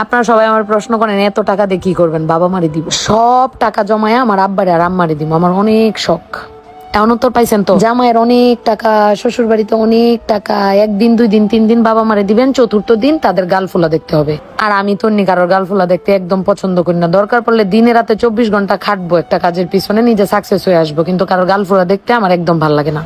আপনারা সবাই আমার প্রশ্ন করেন এত টাকা দিয়ে কি করবেন? বাবা মারি দিব, সব টাকা জমায় আমার আব্বারে আর আম্মারে দিব। আমার অনেক শখ। এমন উত্তর পাইছেন তো? জামাইয়ের অনেক টাকা, শ্বশুর বাড়িতে অনেক টাকা, একদিন 2 দিন 3 দিন বাবা মারে দিবেন, চতুর্থ দিন তাদের গালফুলা দেখতে হবে। আর আমি তো কারোর গালফুলা দেখতে একদম পছন্দ করি না। দরকার পড়লে দিনে রাতে 24 ঘন্টা খাটবো একটা কাজের পিছনে, নিজে সাকসেস হয়ে আসবো, কিন্তু কারোর গালফুলা দেখতে আমার একদম ভাল লাগে না।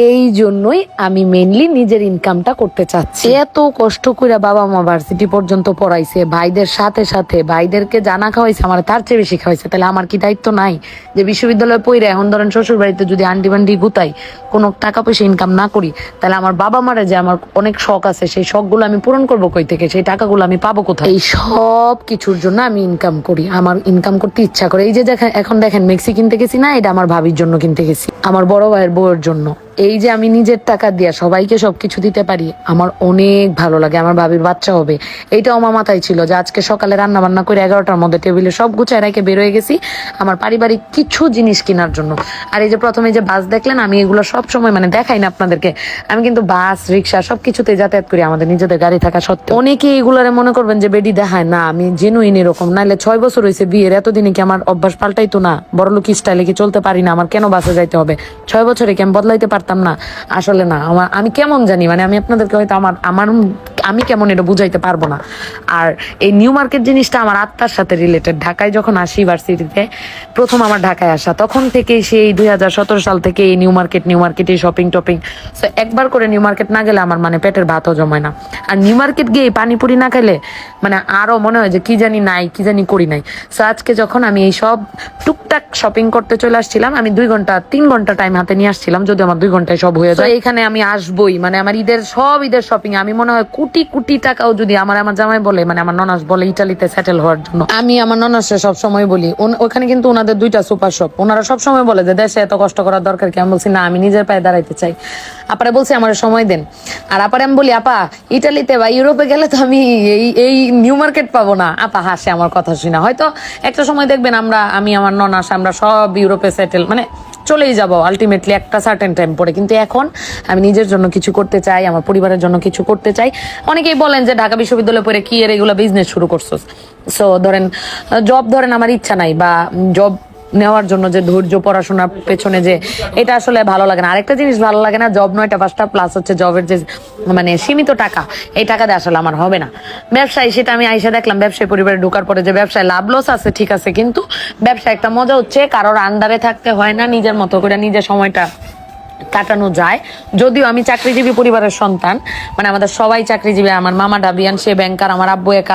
এই জন্যই আমি মেইনলি নিজের ইনকামটা করতে চাচ্ছি। এত কষ্ট করে বাবা মা ভার্সিটি পর্যন্ত পড়াইছে, ভাইদের সাথে সাথে ভাইদেরকে জানা খাওয়াইছে, আমার তার চেয়ে বেশি খাওয়াইছে। তাহলে আমার কি দায়িত্ব নাই যে বিশ্ববিদ্যালয়ে পড়ে এখন ধরেন শ্বশুর বাড়িতে যদি আন্টি বান্টি গুতাই, কোনো টাকা পয়সা ইনকাম না করি, তাহলে আমার বাবা মারে যে আমার অনেক শখ আছে, সেই শখগুলো আমি পূরণ করবো কই থেকে? সেই টাকাগুলো আমি পাবো কোথায়? এই সব কিছুর জন্য আমি ইনকাম করি, আমার ইনকাম করতে ইচ্ছা করে। এই যে এখন দেখেন মেক্সি কিনতে গেছি না, এটা আমার ভাবির জন্য কিনতে গেছি, আমার বড় ভাইয়ের বউয়ের জন্য। এই যে আমি নিজের টাকা দিয়া সবাইকে সবকিছু দিতে পারি, আমার অনেক ভালো লাগে। আমার ভাবির বাচ্চা হবে, এইটাও আমার মাথায় ছিল যে আজকে সকালে রান্না বান্না করে 11টার মধ্যে টেবিলে সব গুছায় রেখে বের হয়ে গেছি আমার পারিবারিক কিছু জিনিস কেনার জন্য। আর এই যে প্রথমে যে বাস দেখলেন, আমি এগুলো সব সময় মানে দেখাই না আপনাদেরকে, আমি কিন্তু বাস রিক্সা সবকিছুতে যাতায়াত করি, আমাদের নিজেদের গাড়ি থাকা সত্ত্বেও। অনেকে এগুলারে মনে করবেন যে বেডি দেখায়, না আমি জেনুইন এরকম। নাইলে 6 বছর হয়েছে বিয়ের, এতদিনে কি আমার অভ্যাস পাল্টাইতো না? বড়লোক স্টাইলে কি চলতে পারি না? আমার কেন বাসে যাইতে হবে? 6 বছরে কি আমি বদলাইতে পারতাম না? আসলে না, আমি কেমন জানি, মানে আমি আপনাদেরকে হয়তো আমার আমি কেমন এটা বুঝাইতে পারবো না। আর এই নিউ মার্কেট জিনিসটা আমার আত্মার সাথে রিলেটেড। ঢাকায় যখন আসি ভার্সিটিতে, প্রথম আমার ঢাকায় আসা, তখন থেকে সেই 2017 সাল থেকে এই নিউ মার্কেটে শপিং টপিং। সো একবার করে নিউ মার্কেট না গেলে আমার মানে পেটের ভাতও জমায় না। আর নিউ মার্কেট গিয়ে পানিপুরি না খেলে মানে আরো মনে হয় যে কি জানি নাই, কি জানি করি নাই। সো আজকে যখন আমি এই সব টুকটাক শপিং করতে চলে আসছিলাম, আমি 3 ঘন্টা টাইম হাতে নিয়ে আসছিলাম, যদি আমার 2 ঘন্টায় সব হয়ে যায়। এখানে আমি আসবই, মানে আমার ঈদের শপিং আমি মনে হয় কোটি কোটি টাকাও যদি আমার জামাই বলে, মানে আমার ননাস বলে ইটালিতে সেটেল হওয়ার জন্য, আমি আমার ননাসে সবসময় বলি, ওখানে কিন্তু ওনাদের 2টা সুপার শপ, ওনারা সবসময় বলে যে দেশে এত কষ্ট করার দরকার কি? আমি বলছি না, আমি নিজের পায়ে দাঁড়াইতে চাই। আপারে বলছি আমার সময় দেন। আর আপারে আমি বলি, আপা ইটালিতে বা ইউরোপে গেলে তো আমি এই নিউ মার্কেট পাবো না। আপা হাসে আমার কথা শুনে। হয়তো একটা সময় দেখবেন আমি আমার ননাস আমরা সব ইউরোপে সেটেল, মানে চলেই যাবো আলটিমেটলি একটা সার্টেন টাইম পরে। কিন্তু এখন আমি নিজের জন্য কিছু করতে চাই, আমার পরিবারের জন্য কিছু করতে চাই। অনেকেই বলেন যে ঢাকা বিশ্ববিদ্যালয়ে পড়ে কি এর এগুলো বিজনেস শুরু করছো? সো ধরেন জব ধরেন আমার ইচ্ছা নাই, বা জব নেওয়ার জন্য যে ধৈর্য, পড়াশোনার পেছনে যে এটা আসলে ভালো লাগে না। আরেকটা জিনিস ভালো লাগে না, জব 9টা 5টা প্লাস হচ্ছে জবের যে মানে সীমিত টাকা, এই টাকা দিয়ে আসলে আমার হবে না। ব্যবসায়ী, সেটা আমি আইসা দেখলাম ব্যবসায়ী পরিবারে ঢোকার পরে যে ব্যবসায় লাভ লস আছে ঠিক আছে, কিন্তু ব্যবসা একটা মজা হচ্ছে কারোর আন্ডারে থাকতে হয় না, নিজের মতো করে নিজের সময়টা কাটানো যায়। যদিও আমি চাকরিজীবী পরিবারের সন্তান, মানে আমাদের সবাই চাকরিজীবী। আমার মামা ডাবিয়ান, সে ব্যাংকার, আমার আব্বু একা